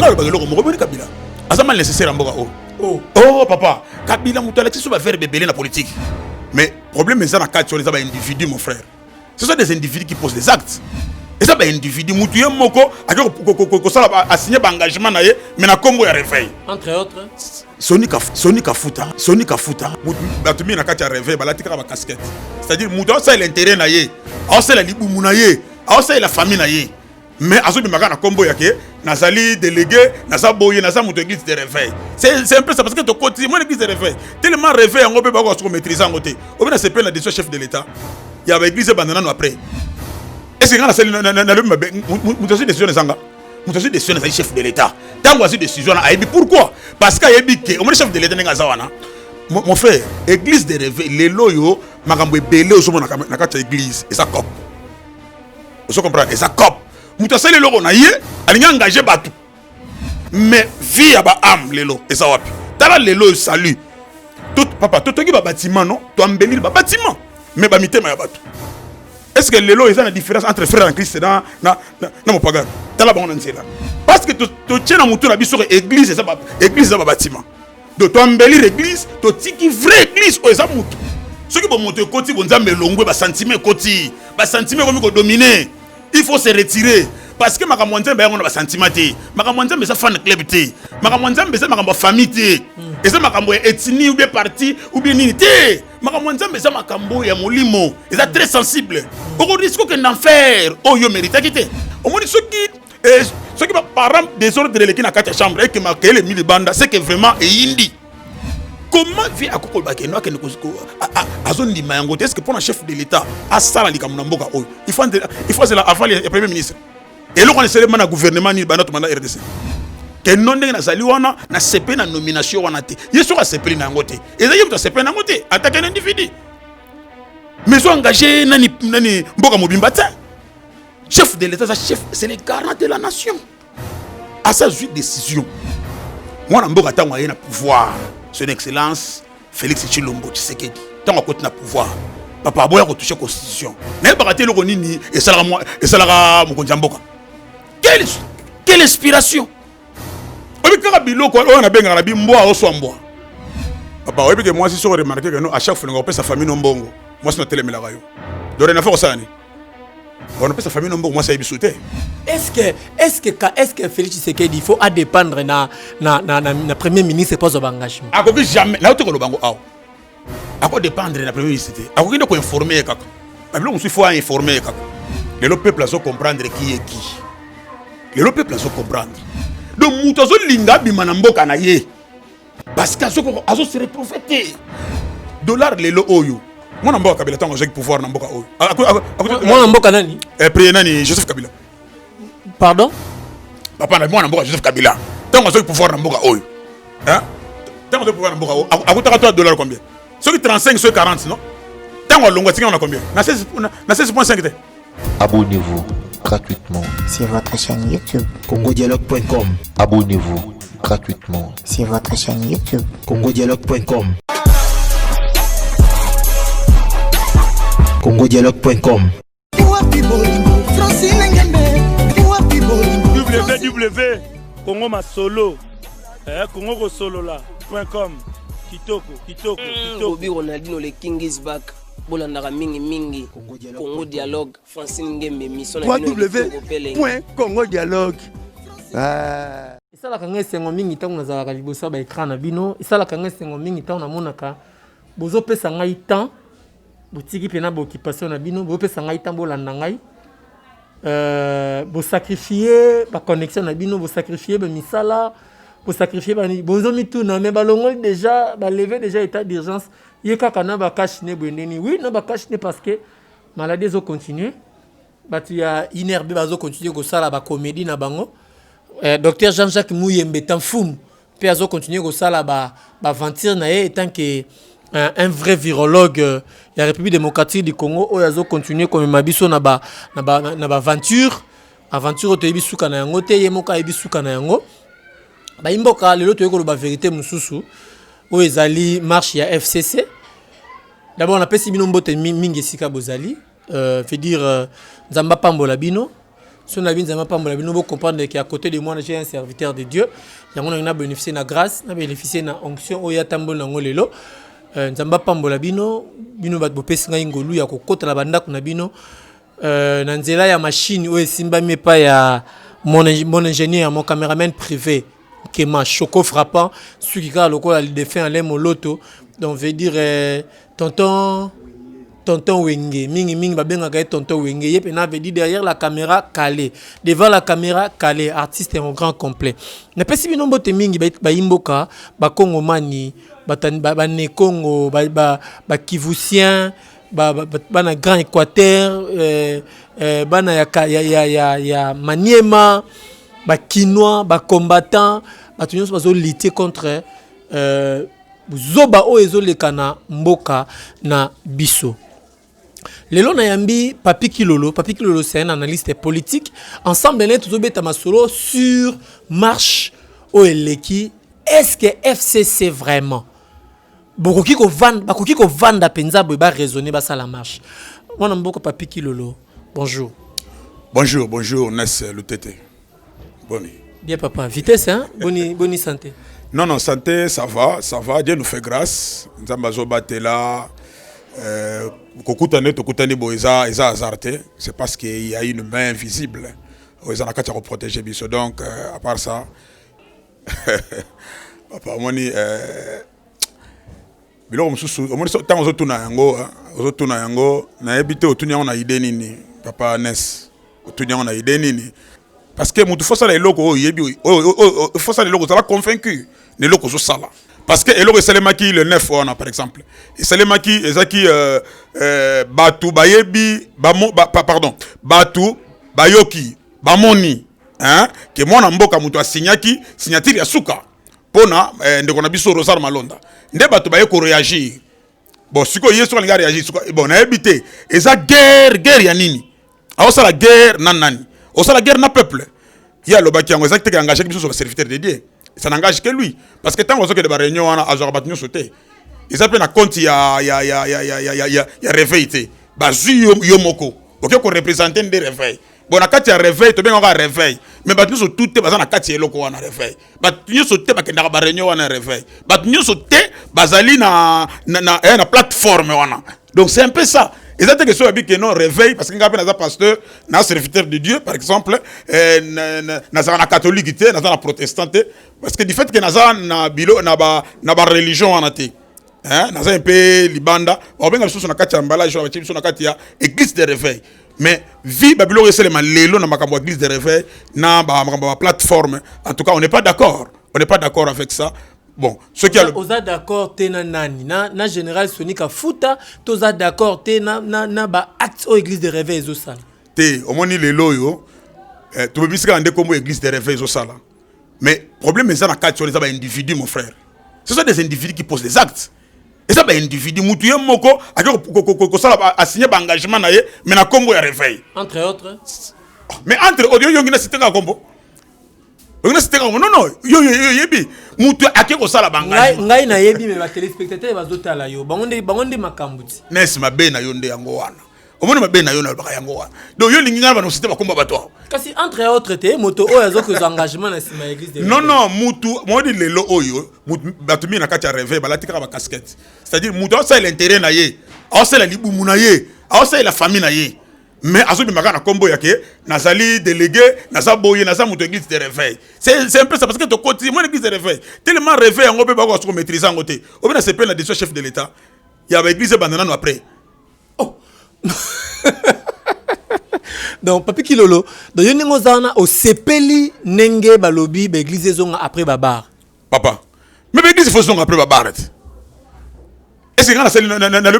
ngalo bagelo ko mo Kabila azama nécessaire mboka oh papa Kabila muto Alexis va faire bébé la politique mais problème c'est na quatre les individus mon frère ce sont des individus qui posent des actes et ça individu mutu ye moko ko sala a signé engagement na ye mais na kombo ya réveil entre autres Sony Kafuta batu mi na kati ya réveil balatika ba casquette c'est-à-dire mutu ça l'intérêt na ye ça la libumu na ye ça la famille na ye mais azo bimaka na kombo ya ke nazali délégué naza boye naza mutu église de réveil c'est un peu ça parce que to côté moi l'église de réveil tellement réveil ngo pe ba ko maîtriser ngote o bina c'est pas la décision chef de l'état il y avait église bandana après est-ce que quand la décision des chef de l'état tant que décision pourquoi parce qu'il y a que chef de l'état mon frère église de réveil les loyo makambo belé au sommet na kati église et ça cop vous comprenez et ça cop mutasali loko na yé alinga engagé batou mais vie ya ba âme lelo et ça wapi tala lelo salut tout papa tout qui ba bâtiment non to embellir ba bâtiment mais ba mitema ya batou. Est-ce que l'élo est la différence entre frères en Christ dans mon pagan? Parce que tu tiens dans mon tour sur l'église et ça église dans bâtiment. Donc tu embellir l'église, tu tiki vraie église ou ça moutou. Ceux qui vont monter côté vont dire mais longue ba sentiment côté, ba sentiment comme qu'on dominer. Il faut se retirer parce que ma camonte ba on ba sentiment té. Ma camonte mais ça fan club té. Ma camonte mais ça ma famille té. Et ça ma cambo ethnie ou bien parti ou bien unité. Makambo nzambe za makambo ya molimo eza très sensible au risque que d'enfer oh yo mérite quitter au moins ceux qui parents des ordres de l'équipe na quatre chambre et que ma kele mille banda c'est que vraiment et indi comment vient akoko bakeno que azondi mayango est-ce que pour un chef de l'état a sala likamuna mboka oh il faut c'est avant le premier ministre et là on est seulement na gouvernement ni banda to manda RDC que non ndenge nazali wana na CP na nomination wana te yeso ka CP na ngote eza yemto CP na ngote attaquer un individu mais so engagé nani mboka mobimba te chef de l'état c'est le garant de la nation à sa décision moi na mboka tango na pouvoir son excellence Félix Tshilombo Tshisekedi tango côté na pouvoir papa boya ko toucher constitution mais bakate loko nini et salaka mokonzi mboka quelle inspiration. Quand biloko on a benga na bimboa o somboa papa oyebi que moi si so remarquer que non à chaque fois on peut sa famille nombongo moi c'est notre la rayo dore na force ani on peut sa famille nombongo moi ça ebisouté est-ce que Félix Tshisekedi il faut à dépendre na premier ministre pas au engagement a ko jamais na to ko bango aw a ko dépendre na premier ministre a ko ko informer kaka babilo musu faut informer kaka le peuple doit comprendre qui est qui le peuple doit comprendre. Donc mutazo linga bimana mboka na ye parce que azo se prophète dollar lelo oyo mwana mboka Kabila tango j'ai pouvoir na mboka oyo mwana mboka nani prier nani Joseph Kabila pardon papa na mwana mboka Joseph Kabila tango j'ai pouvoir na mboka oyo hein tango j'ai pouvoir na mboka oyo akutaka toi dollar combien ceux qui 35 ceux 40 non tango longo tinga on a combien na 16.5 te. Abonnez-vous gratuitement sur votre chaîne YouTube congodialogue.com. Abonnez-vous gratuitement sur votre chaîne YouTube congodialogue.com. congodialogue.com. www Congo Masolo Congo Solo là.com. Kitoko Bobby Ronaldinho le King is back. Bolandaka mingi Congo Dialogue Francine Ngembe mission www.congodialogue. Isala kanga sengo mingi tango nazalaka liboso ba écran na bino isala kanga sengo mingi tango namonaka bozo pesa ngai temps botiki pena ba occupation na bino bozo pesa ngai temps bolanda ngai bo sacrifier ba connexion na bino bo sacrifier ba misala bo sacrifier ba bozo mituna mais balongo déjà ba lever déjà état d'urgence yeka kana ba kashine bwendeni oui na ba kashine parce que maladie zo continuer batu ya inerbe bazo continuer ko sala ba comédie na bango. Docteur Jean-Jacques Mouyembe Tanfoum peut azo continuer ko sala ba aventure na ye étant que un vrai virologue la République démocratique du Congo o azo continuer comme mabiso na ba aventure to ebisuka na yango te yemoka ebisuka na yango ba imboka lelo to yeko ba vérité mususu o ezali marche ya FCC. D'abord on a pesi bino mbote mingi sika bozali fait dire Nzamba Pambola bino Si on a bien nous comprendre qu'à côté de moi, j'ai un serviteur de Dieu. On a bénéficié de la grâce, on a bénéficié de la onction. On a tambol na ngolelo. Nzamba pambola bino bat bopesi ngai ngolu ya kokota la banda kuna bino. Na nzela ya machine o esimba mepa ya mon ingénieur, mon caméraman privé qui m'a choco frappant, celui qui a le col de fait en l'aime au loto. Donc veut dire tonton Wenge, mingi babenga gaé tonton Wenge, yep na veut dire derrière la caméra calé, devant la caméra calé, artiste en grand complet. Na pesi bino bote mingi ba imboka, ba Congomani, ba Congo, ba Kivusien, bana Grand Équateur, bana ya Maniema, ba Kinois, ba combattants, ba tous bazo lutter contre zoba o ezolekana mboka na biso. Lelo na yambi Papi Kilolo c'est un analyste politique. Ensemble nous tozobeta masolo sur marche o eleki. Est-ce que FCC vraiment bakoki ko vanda penza boy ba raisonner ba ça la marche. Mwana mboko Papi Kilolo. Bonjour. Bonjour Ness Lutete. Boni. Bien papa, vitesse hein? Boni santé. Non, santé, ça va, Dieu nous fait grâce. Nzambazo batela kokutane tokutane boeza azarté, c'est parce qu'il y a une main invisible. Oeza na kati ko protéger biso. Donc à part ça papa moni biloko mususu omoni tango ozotuna yango na ebité otuni yango na idée nini papa Ness otuni yango na idée nini parce que mutu fosa la eloko yebi fosa la eloko ça va convaincu ne loko zo sala parce que eloko esalemaki le 9 on a par exemple esalemaki ezaki batu bayebi pardon batu bayoki bamoni hein que mwana mboka mutu asignaki signature ya suka pona ndeko na biso Rosar Malonda nde batu baye ko réagir bon siko yesu ka réagir suka bon na ebité eza guerre ya nini aosa la guerre nani osa la guerre na peuple il y a le baki yango exactement qui engagé biso sur le serviteur de Dieu ça n'engage que lui parce que tant qu'on que de réunion on a azora batnu sauter ils appellent na compte ya réveil bazu yomoko OK ko représenter des réveils bon na kati ya réveil to bien on réveil mais batnu so tout te bazana kati eloko wana réveil batnu so te bakenda ba réunion wana réveil batnu so te bazali na plateforme wana donc c'est un peu ça. Et ça, c'est que soit que non réveil, parce qu'il y a un pasteur, un serviteur de Dieu, par exemple, un catholique, un protestant, parce que du fait que na religion en athée, hein, un peu libanda, on bien sur na katia emballage, sur na katia église de réveil. Mais vie babilo est seulement l'élo na makambo église de réveil, na ba plateforme. En tout cas, on n'est pas d'accord. On n'est pas d'accord avec ça. Bon, ce qui a le... Oza d'accord te na nani na général Sonika Fouta toza d'accord te na ba acte au église de réveil ezo sala. Te omoni le loyo to bebisika ande comme église de réveil ezo sala. Mais problème c'est na quatre les individus mon frère. Ce sont des individus qui posent des actes. Et ça ba individu mutu ye moko ko sala a signer ba engagement na ye mais na kombo ya réveil. Entre autres. Mais entre audio yongina sitenga kombo. Non, yo yebi mutu akeko sala bangage ngai na yebi me ba téléspectateurs bazotala yo bangonde makambuti Ness mabe na yo nde yango wana omoni mabe na yo na baka yango wana donc yo lingi ngana ba no site bakomba bato kasi entre autres te moto oyo azoko zo engagement na sima église de non mutu modi lelo oyo batu mi na kati ya rêve balatika ba casquette c'est-à-dire mutu ça l'intérêt na ye ça la libumu na ye ça la famille na ye mais azobi makana kombo yake nazali délégué nazaboye nazamuto église de réveil c'est un peu ça parce que to côté moi église de réveil tellement réveil ngo be bako ko maîtriser en côté au bien c'est pas la décision chef de l'état il y avait église bandana no après oh donc Papi Kilolo donc yo ningo zana o sepeli nenge balobi ba église zonga après babar papa mais église faut zonga après babar est-ce que ngana seli na le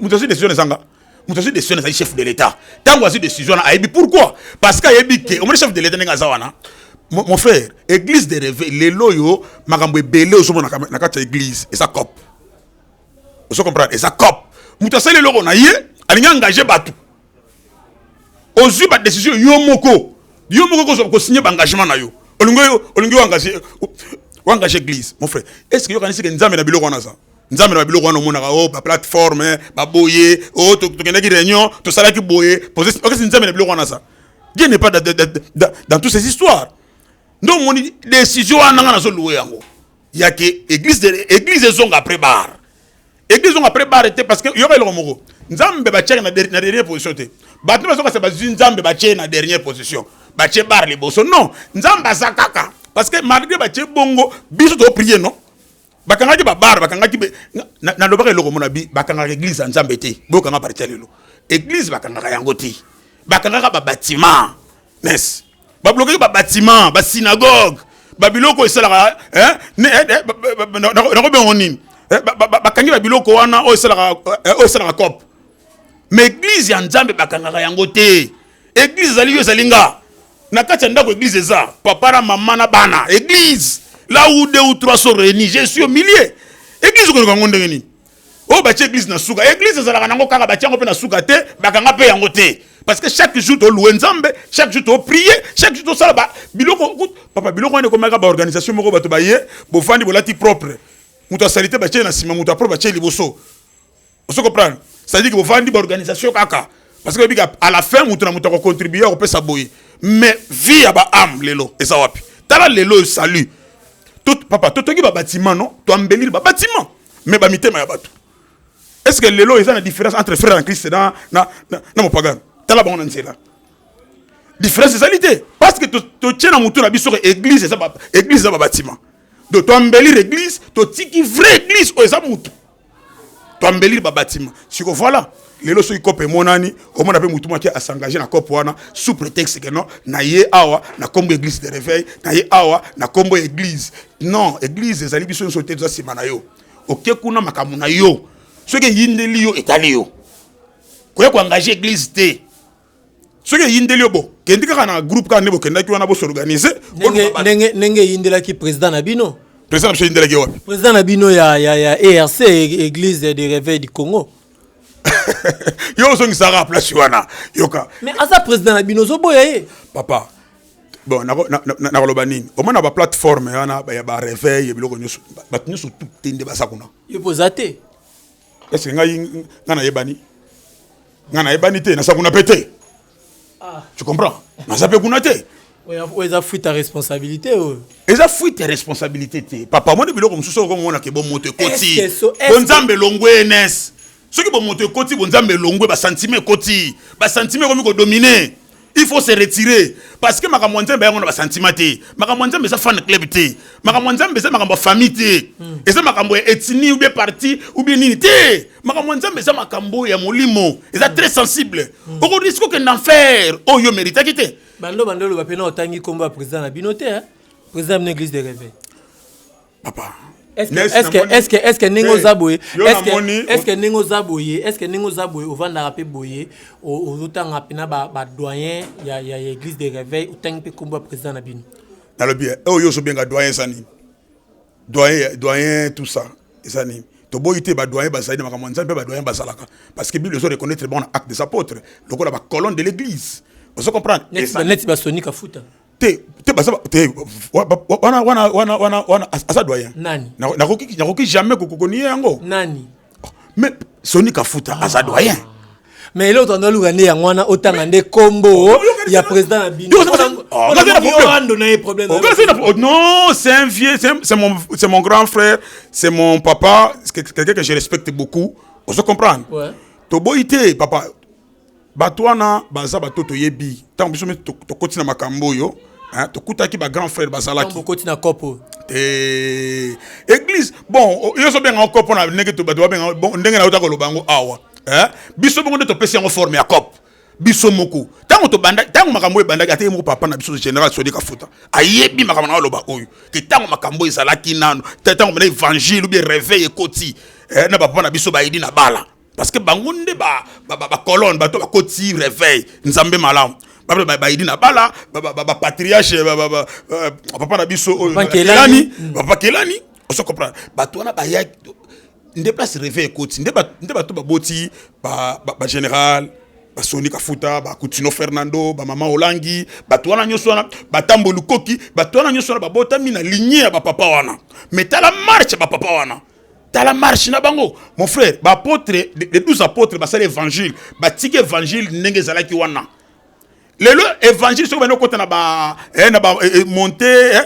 mutosi décision zanga mutosi décision na chef de l'état tant voici décision na aibi pourquoi parce que aibi que au chef de l'état nga zawana mon frère église de réveil les loyo makambo belé ozo na kati église et ça cop vous comprenez et ça cop mutosi le loko na ye alinga engagé batu ozu ba décision yo moko ko signer ba engagement na yo olingo engagé église mon frère est-ce que yo kanisi que nzambe na biloko na ça nzambe na biloko wana omonaka ba plateforme ba boye to kende ki réunion to sala ki boye poser OK nzambe na biloko wana ça Dieu n'est pas dans toutes ces histoires. Donc, mon décision, il y a que l'église est après bar. L'église est après bar était parce que il y aurait le mot. Nzambe bache na dernière position. Battu parce que c'est pas Nzambe bache na dernière position. Bache bar les bosso. Non, Nzambe zakaka. Parce que malgré bache bongo, biso to prier non. Bakanga ba bar, bakanga ki na lobaka loko mona bi, bakanga l'église Nzambe te. Bokanga partir lelo. Église bakanga yango te. Bakanga ba bâtiment. Nes. Ba bloquer ba bâtiment, ba synagogue, ba biloko esala hein? Na ko be onini. Bakangi ba biloko wana o esala cop. Mais église ya Nzambe bakanga yango te. Église zali yo zalinga. Na kati ndako église eza, papa na maman na bana. Église là où 2 ou 3 sont réunis, je suis au milieu. Église ko ngo ndengeni. Oh ba église na suka. Église ezala nango kaka ba tiango pe na suka te, bakanga pe yango te. Parce que chaque jour tu loues Nzambe, chaque jour tu prier, chaque jour tu salaba. Biloko papa biloko ne komaka ba organisation moko bato baye, bo fandi bolati propre. Muta salité ba na sima muta propre ba liboso. Vous comprenez? Ça dit que bo fandi ba organisation kaka. Parce que à la fin muta ko contribuer au pesa boye. Mais vie aba âme lelo et ça wapi. Tala lelo salut. Tout papa tout ba bâtiment non, tu embellir ba bâtiment. Mais ba mitema ya bato. Est-ce que lelo il y a une différence entre frères en Christ dans mon pagan? Tala bon on là. Différence de qualité parce que tu tiens na mutu na biso église ça église ça bâtiment. Donc tu embellir l'église, tu tiki vraie église o ça mutu. Tu embellir ba bâtiment. Si que voilà, les loso ikope monani, au moins avec mutu qui a s'engager na kopo wana sous prétexte que non, na ye awa na kombo église de réveil, na ye awa na kombo église. Non, église ezali biso nsote za simana yo. OK kuna makamuna yo. Ce que yindeli yo etali yo. Koya ko engager église té. Ce que yindeli yo bo, kendi ka na groupe ka nebo kenda ki wana bo s'organiser. Nenge yindela ki président na bino. Président na yindela ki wapi? Président na bino ya ERC église de réveil du Congo. Yo so ngisara place wana. Yoka. Mais asa président na bino zo boya ye. Papa. Bon, na koloba nini? Au moins na ba plateforme wana ba ya ba réveil biloko nyoso. Ba nyoso tout tende ba sakuna. Yo posate. Est-ce que ngana yebani? Ngana yebani te na sakuna pété. Ah. Tu comprends? Na sape kuna te. Ouais, ça fuit ta responsabilité. Et ça fuit tes responsabilités. Papa, moi de biloko msuso ko mona ke bon monte koti. Bonzambe longwe nes. Ce qui bon monte koti bonzambe longwe ba sentiment koti. Ba sentiment comme ko dominer. Il faut se retirer parce que makambo nzambe yango na ba sentiment te. Makambo nzambe ça fan club te. Makambo nzambe ça makambo famille te. Et ça makambo ethnie ou bien parti ou bien nini te. Makambo nzambe ça makambo ya molimo. Et ça très sensible. Au risque que d'enfer. Oh yo mérite quitter. Bando le bapena otangi komba président na binoté hein. Président de l'église de réveil. Papa. Est-ce que Nengo Zaboye est-ce que Nengo Zaboye au vendre rapé boye au autant rapina ba doyen ya église de réveil autant pe komba président na bino. Na le bien. Oh yo so bien ga doyen sani. Doyen tout ça. Sani. To boyité ba doyen ba saïd makambo nzambe ba doyen ba salaka parce que Bible so reconnaît très bon acte des apôtres. Donc la colonne de l'église. Vous comprenez? Net ba Sony Kafuta. Wana asa doyen. Nani? Nakoki jamais kokoni yango. Nani? Mais Sony Kafuta asa doyen. Mais l'autre on a l'ougané yangwana autant ande combo il y a président na bino. Non, c'est un vieux, c'est mon grand frère, c'est mon papa, c'est quelqu'un que je respecte beaucoup. Vous comprenez? Ouais. To boyité papa. Batwana baza batoto yebi. Tant biso me to koti na makambo yo. Hein, to kutaki ba grand frère bazalaki. Tant koti na kopo. Église. Bon, yo so bien en kopo na ndenge to batwa bien bon ndenge na utako lobango awa. Hein? Biso bongo to pesi en forme ya cop. Biso moko. Tango to banda, tango makambo e banda ate mo papa na biso général Sodi Kafuta. Ayebi makambo na loba oyo. Ke tango makambo ezalaki nano. Tango na évangile ou bien réveil koti. Na papa na biso ba idi na bala. Parce que bangonde ba colonne ba to ba koti réveil nzambe malam ba idi na bala ba patriarche papa na biso papa Kelani on se comprend ba to na ba ya nde place réveil koti nde ba to ba boti ba général ba Sony Kafuta ba Coutinho Fernando ba mama Olangi ba to na nyoso na ba Tambo Lukoki ba to na nyoso na ba botami na lignée ya ba papa wana mais ta la marche ba papa wana. Dans la marche na bango mon frère ba apôtre les 12 apôtres ba ça l'évangile ba tiki évangile nenge zalaki wana lelo évangile so bano kota na ba monter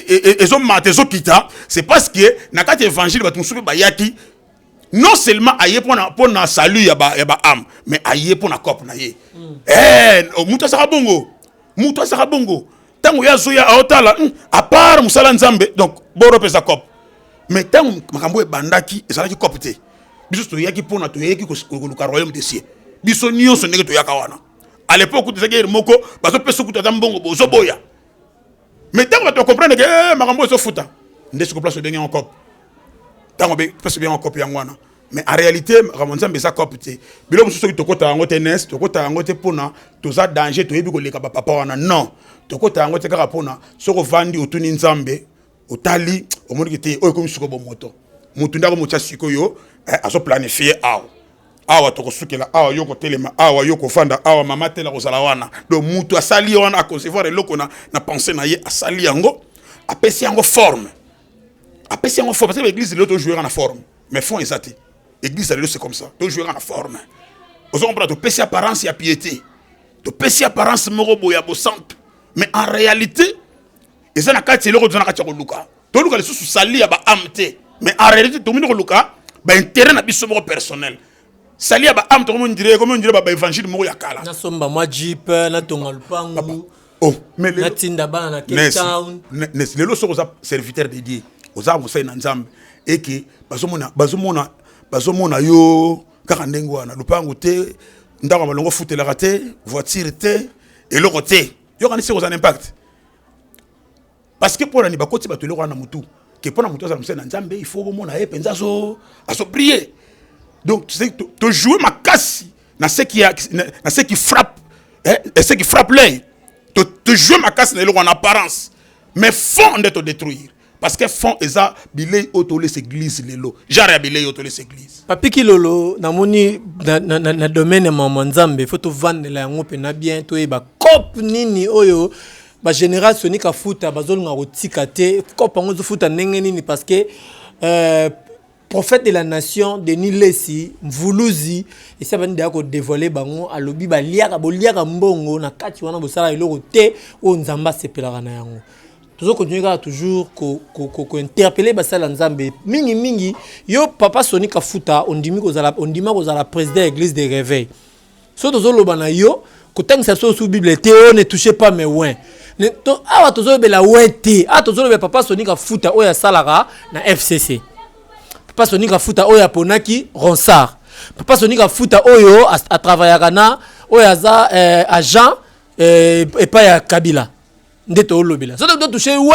et ont kita, c'est parce que na kati évangile ba tunsu ba yaki non seulement aye pour na salut ya ba âme, mais aye pour na cop na ye. Muto saka bongo. Tango ya zoya aotala à part musala nzambe donc boro pesa cop. Mais tango makambo e bandaki ezalaki cop te. Biso to yaki pour na to yaki ko luka royaume des cieux. Biso nyonso ndenge to yaka wana. À l'époque tu sais moko bazo peso kuta mbongo bozo boya. Mais tant que tu comprends que makambo so futa ndé se place ndenge en cop. Tango be peso bien en cop yangwana. Mais en réalité ramonza mbeza cop te. Bilo muso to kota ngote nes, to kota ngote pona toza danger to yebi ko leka papa wana non. To kota ngote kaka pona soko vandi otuni nzambe otali omoni kete oyo komi suko bomoto. Mutu ndako mocha sikoyo aso planifier awa. Awa toko sukela awa yoko telema awa yoko fanda awa mama tela kozala wana do mutu asali wana a concevoir eloko na penser na ye asali yango apesi yango forme parce que l'église l'autre jouer en forme mais fond exact l'église c'est comme ça to jouer en forme aux hommes to pesi apparence ya piété to pesi apparence moko boya bo simple mais en réalité ezana kati eloko zana kati ko luka to luka le sous sali ya ba amte mais en réalité to mino ko luka ba intérêt na biso moko personnel. Salia ba am to comme on dirait ba évangile mo yakala na somba moi jeep na tonga lupangu oh mais na tinda bana na Cape Town les loso aux serviteurs dédiés aux âmes sai na nzambe et que bazomona yo kaka ndengo wana lupangu te ndako malongo futela raté voiture te et le côté yo kanisi aux impact parce que pour la ni bakoti ba tolo na mutu que pour na mutu za msena nzambe il faut mona e penza so aso prier. Donc, tu sais, tu joues ma casse, dans ce qui frappe, et ce qui frappe l'œil. Tu joues ma casse en apparence. Mais fond de te détruire. Parce que fond, ils ont bilé autour de l'église. J'arrive à bilé autour de l'église. Papi Kilolo, dans le domaine de mon Nzambe, il faut te vendre la ngopé na bien, tu es ba cop nini oyo, ba génération ni ka futa, ba zolo nga rotika te, cop ngo futa nenge nini parce que prophète de la nation Denis Lessi Mvuluzi et ça va nous dévoiler bango alobi ba liaka mbongo na kati wana bosala iloko te o nzamba sepelaka na yango toujours continuer toujours ko interpeller basala nzambe mingi yo papa Soni Kafuta ondima kozala président de l'église des réveils so tozoloba na yo kotangisa so sous bible te on ne touchez pas mes ouin to awa tozolobela wete tozolobela papa Soni Kafuta oya salaka na FCC. Papa Soni Kafuta oyo aponaki Ronsard. Papa Soni Kafuta oyo a travaillé na oyo aza agent et pas ya Kabila. Ndeto olobela. So to toucher ouais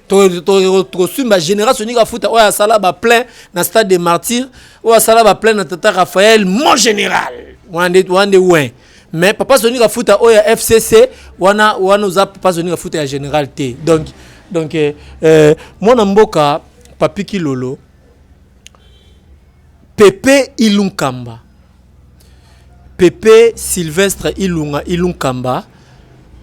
to sumba général Soni Kafuta oyo asala ba plein na stade des martyrs, oyo asala ba plein na tata Raphaël mon général. Wande ouais. Mais papa Soni Kafuta oyo FCC wana uza papa Soni Kafuta ya général T. Donc mwana mboka Papi Kilolo Pepe Ilunkamba. Pepe Sylvestre Ilunkamba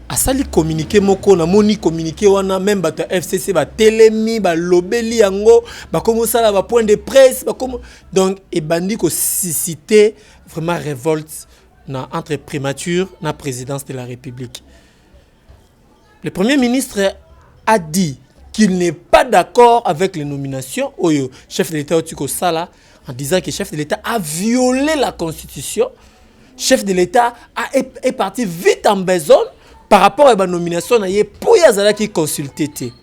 a sali communiqué moko na moni communiqué wana même bata FCC ba telemi ba lobeli yango ba comme ça là ba point de presse ba comme donc et bandi ko susciter vraiment révolte na entre primature na présidence de la République. Le premier ministre a dit qu'il n'est pas d'accord avec les nominations au chef de l'État Otiko Sala en disant que le chef de l'État a violé la Constitution. Le chef de l'État est parti vite en besogne par rapport à la nomination pour y qui consulté.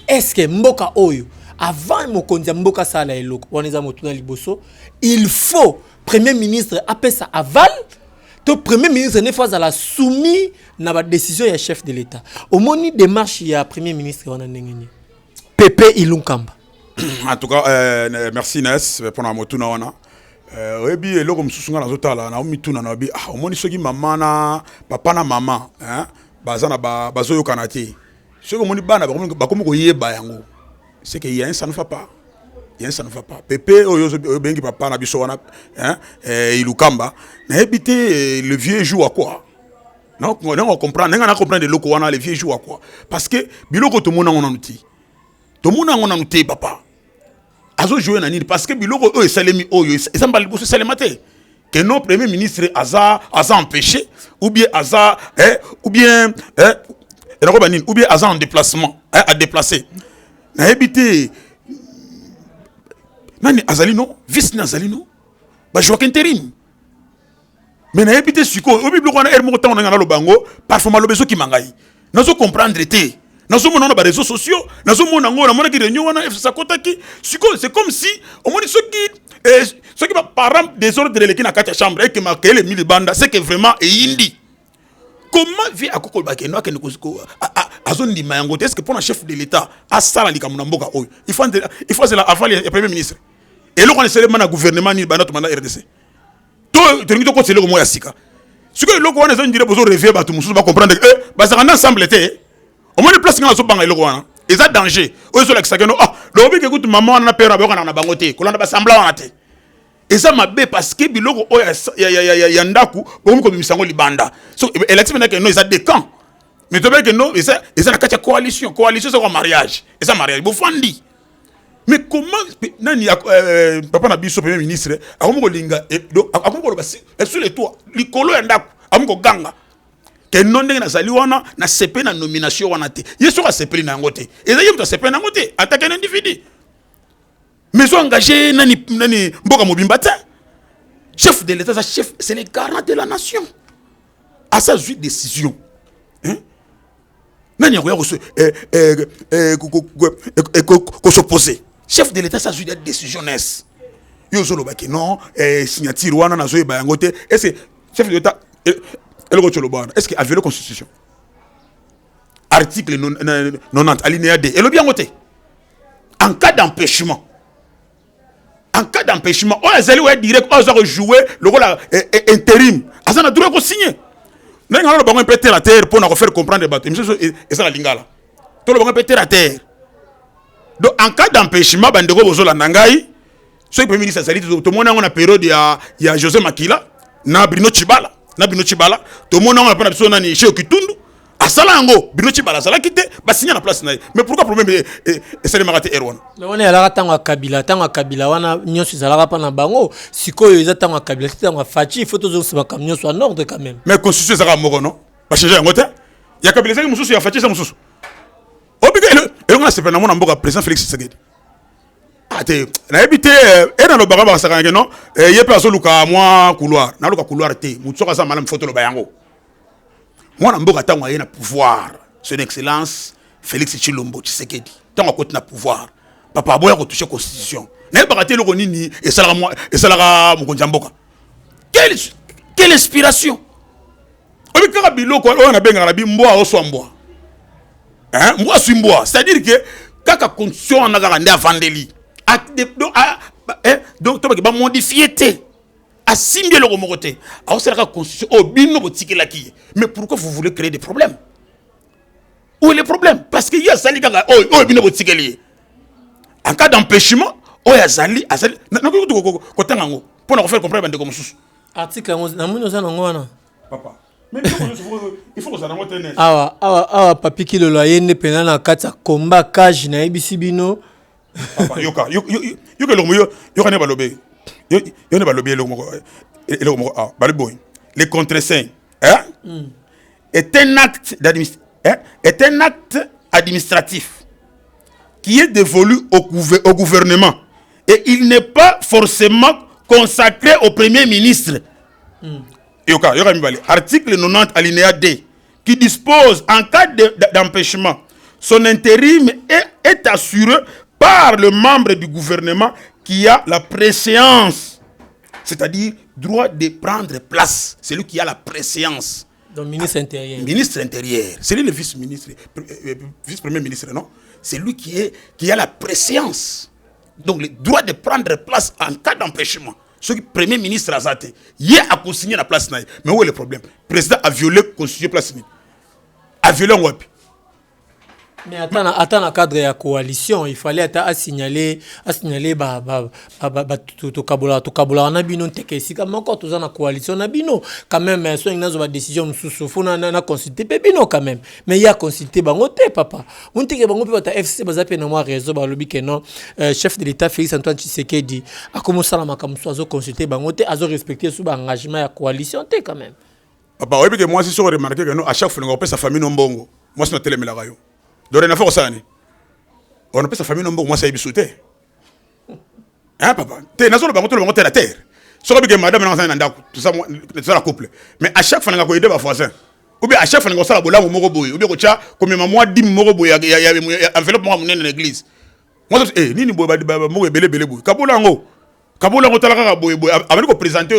Est-ce que Mboka Oyo, avant Mokondia Mboka Sala Eloko, il faut Premier ministre appeler ça aval, le Premier ministre n'est pas à la soumis à la décision du chef de l'État. Au moment où démarche il y a Premier ministre Pepe Ilunkamba. En tout cas, merci Ness pour la motuna wana. Ebi eloko msusunga na zotala na omituna na bi omoni soki mama na papa na mama bazana bazoyo kanati. Soki omoni bana bakomi ko yeba yango. C'est que y a un ça ne va pas. Il y a un ça ne va pas. Pepe oyo bengi papa na biso wana Ilukamba na ebité le vieux joue à quoi? Non, on comprend, on comprend de loko wana le vieux joue à quoi? Parce que biloko to mona on outi. To mona on outi papa. Azo jouer na nini parce que biloko salemi oyo ezamba liboso salemate que non premier ministre a empêché ou bien ou bien en déplacement à déplacer na habité nani azali non vice nazali non ba joie intérim mais na habité siko obi bloko na ermo temps na lo bango parfois malobeso ki mangai nazo comprendre té nazo mona na ba réseaux sociaux nazo mona ngo na mona ki réunion wana ça kotaki siko c'est comme si au moins ceux qui parents des ordres de l'équipe na kata chambre et que marquer les mille bandes c'est que vraiment et indi comment vit à kokol bakeno akene koziko azon di mayango est-ce que pour un chef de l'état a sala likamuna mboka oyo il faut c'est la afali le premier ministre et le qu'on est le gouvernement ni banato manda RDC to ngi to ko c'est le mo ya sika ce que le ko wana zon dire bozo rêver ba tout mususu ba comprendre ba ça ensemble té au moins place ngala so banga le ko wana et ça danger oyo so la kisakeno le obi ke kutu maman na père ba na bangote ko landa ba sembla wana té et ça m'a bé parce que biloko oyo ya ndaku bomu ko misango libanda so élection na que non ils des camps mais tu vois que non et ça na kacha coalition c'est un mariage et ça mariage bofandi mais comment nani papa na biso premier ministre akomo linga akomo basi sur les toits likolo ya ndaku akomo ganga que non ndenge na zali wana na CP na nomination wana te yeso ka CP na ngote et ça yebta CP na ngote attaquer un individu mais sont engagés nani mboka mobimba te chef de l'état chef c'est le garant de la nation à sa décision hein nani yakoya ko s'opposer chef de l'état sa décision n'est yo zolo ba ki non signature wana na zo ba yangote est-ce que chef de l'état est-ce qu'il a violé la constitution article 90 alinéa D et le bien voté en cas d'empêchement on a zali ouais direct on a joué le rôle intérim azana droit ko signer n'enga na bango péter la terre pour nous faire comprendre les bateaux et ça la lingala to le bango péter la terre donc en cas d'empêchement bandeko bozo la nangai ce premier ministre zali tout monde on a période ya José Makila na Bruno Chibala tout le monde on a pas besoin nani chez Kitundu asala ngo Bruno Chibala sala kité ba signer na place na mais pourquoi problème et c'est le maraté Erwan mais on est ala tanga kabila wana nyonso zalaka pa na bango sikoyo eza tanga kabila tanga fachi il faut toujours se ba camion soit en ordre quand même mais constitution zaka moko non ba changer ngote ya kabila zaki mususu ya fachi za mususu obiga et on a se fait na mona mboka président Félix Tshisekedi ate na habité et dans le baba ba saka non yepe azoluka moi couloir na luka couloir te mutsoka za malam photo lo bayango moi na mboka tango ayena pouvoir son excellence Félix Tshilombo Tshisekedi tango côté na pouvoir papa boya ko toucher constitution na ba raté le nini et salaka mokonza mboka quelle inspiration obi kaka biloko o na benga na bi mboa o so mboa hein mboa su mboa c'est-à-dire que kaka constitution na kaka nda vandeli donc to ba modifier té assimbier le remoté alors c'est la constitution au bino botiki la qui mais pourquoi vous voulez créer des problèmes où est le problème parce que y a sali kanga bino botiki li en cas d'empêchement ya sali na ko tanga ngo pour nous faire comprendre bande comme sous article na muno za ngo wana papa mais il faut que ça na tenir awa papi ki le loyer ne pena na kata combat cage na ibisi bino papa yoka yo kana balobe yo ne balobe le contre-saint est un acte administratif qui est dévolu au gouvernement et il n'est pas forcément consacré au premier ministre. Article 90 alinéa D qui dispose en cas d'empêchement son intérim est assuré par le membre du gouvernement qui a la préséance, c'est-à-dire droit de prendre place, c'est lui qui a la préséance. Donc ministre intérieur. Ministre intérieur, c'est lui le vice-ministre, vice-premier ministre, non? C'est lui qui a la préséance. Donc le droit de prendre place en cas d'empêchement. Ce qui premier ministre a zaté, il a consigné la place. Mais où est le problème? Le président a violé la constitution place. A violé un web. Mais attends le cadre de la coalition, il fallait signaler Tokabola on a bino teke si quand encore tous en coalition on a bino quand même so une décision sous faut na consulter bino quand même mais il y a consulté bangote papa on teke bango pe ta FCC bazape na moi réseau ba lobi que non chef de l'état Félix Antoine Tshisekedi a commencé la makamso azo consulter bangote azo respecter sous engagement ya coalition te quand même papa oui que moi si sur remarquer que non à chaque fois on peut sa famille non bongo moi c'est notre télé la rayon donc na force ani on peut sa famille non bongo moi ça yebisouté hein papa te nazo ba ngoto la terre so que madame na ndako tout ça la couple mais à chaque fois nga ko aider ba voisin ou bien à chaque fois nga sala bola moko boy ou bien ko tia comme moi 10 moko boy ya enveloppe moi monene na l'église moi nini boy ba moko belé boy kabola ngo tala ka boy avec ko présenter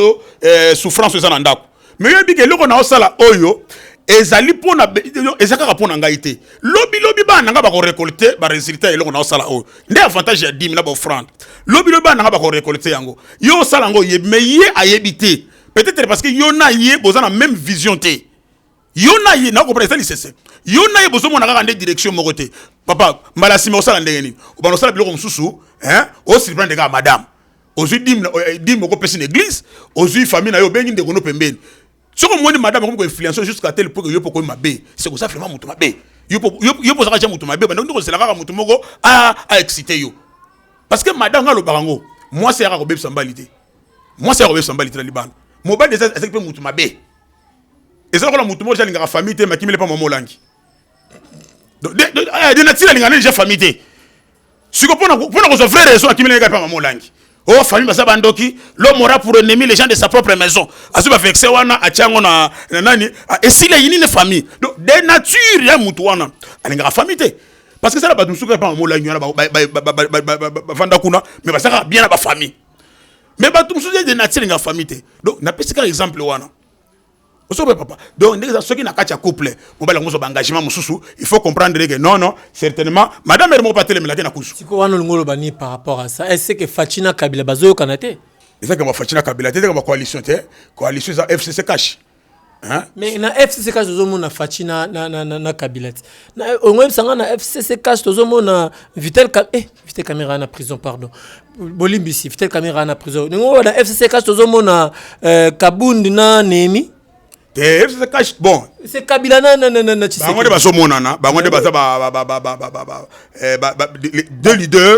souffrance ça na ndako mais yo bi ke loko na sala oyo ezali pona ezaka pona ngaité lobi ba nanga ba ko récolter ba résultat eloko na sala oyo ndé avantage ya 10 000 ba offrande lobi ba nanga ba ko récolter yango yo sala ngo ye mais ye ayebité peut-être parce que yo na ye bozana même vision té yo na ye na ko presa lisese yo na ye bozo mona ka ndé direction mokoté papa malasi mo sala ndenge ni o ba no sala biloko mususu hein o surprendre ka madame ozui dim ko pesi l'église ozui famille na yo bengi ndeko no pembeni. Si on dit madame comme influenceur jusqu'à tel point que yo poko mabé c'est comme ça vraiment mutu mabé yo posa ka mutu mabé mais donc c'est la mutu moko a excité yo parce que madame ngalo barango moi c'est ra ko be sambalité moi c'est ra ko be sambalité la libano mobile déjà c'est que mutu mabé et ça ko la mutu mo ja linga famille te makimile pa mamo langi de natira linga déjà famille te si ko pona ko so frère so akimile ga pa mamo langi. Oh, famille basa bandoki, l'homme aura pour ennemi les gens de sa propre maison. Azuba vexé wana achango na nani et s'il y a une famille. Donc de nature ya mutu wana. Alinga famille te. Parce que ça la badou souka pa mola nyana ba vanda kuna mais basa bien na ba famille. Mais badou souka de nature nga famille te. Donc na pesika exemple wana. Osobe papa. Donc ndeza soki na kacha couple, mo bala ngoso ba engagement mususu, il faut comprendre que non certainement madame elle mo pas télé melaki na kusu. Siko wana ngolo bani par rapport à ça. Est-ce que Fatina Kabila bazo kanate? Est-ce que Fatina Kabila te comme coalition ça FCC cash. Hein? Mais na FCC cash tozomo na Fatina na Kabila. Na ongwe sanga na FCC cash tozomo na Vitel Caméra na prison pardon. Bolimbisi Vitel Caméra na prison. Ngo na FCC cash tozomo na Kabundi na Nemi. C'est cash bon. C'est Kabila na Tshisekedi. Bango de baso monana, bango de basa deux leaders.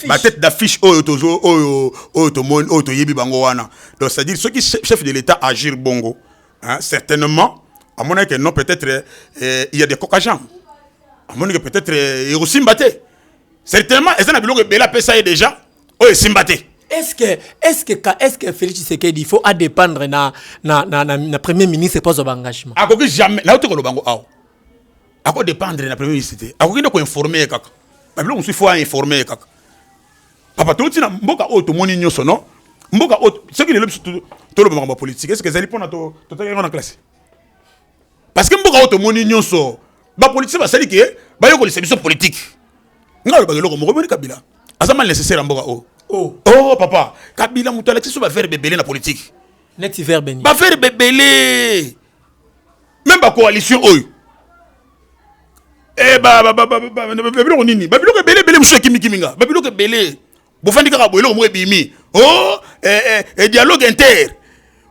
La tête d'affiche oyo tozo oyo to mon oyo to yebi bango wana. Donc c'est à dire ceux qui chef de l'état agir bongo, hein, certainement à mon avis que non peut-être il y a des cocagens. À mon avis que peut-être il aussi mbaté. Certainement ezana biloko bela pesa déjà oyo simbaté. Est-ce que Félix Tshisekedi il faut à dépendre na premier ministre pas au engagement. Akoki jamais na oteko lo bango aw. Ako dépendre na premier ministre. Akoki ko informer kaka. Babilo musu faut informer kaka. Papa to tina mboka auto moni nyoso non. Mboka auto ce qui est le to lo bango politique. Est-ce que zali pona to na classe. Parce que mboka auto moni nyoso ba politique ba sali ke ba yoko le service politique. Ngalo ba loko mo ko Kabila. Azama nécessaire mboka o. Oh papa, Kabila mutu Alexis va faire bébélé la politique. Net faire béni. Va faire bébélé. Même la coalition oyo. Eh babilo nini? Babilo ke belé musu kiminga. Babilo ke belé. Bofandi ka boyelo mo ebimi. Oh dialogue inter.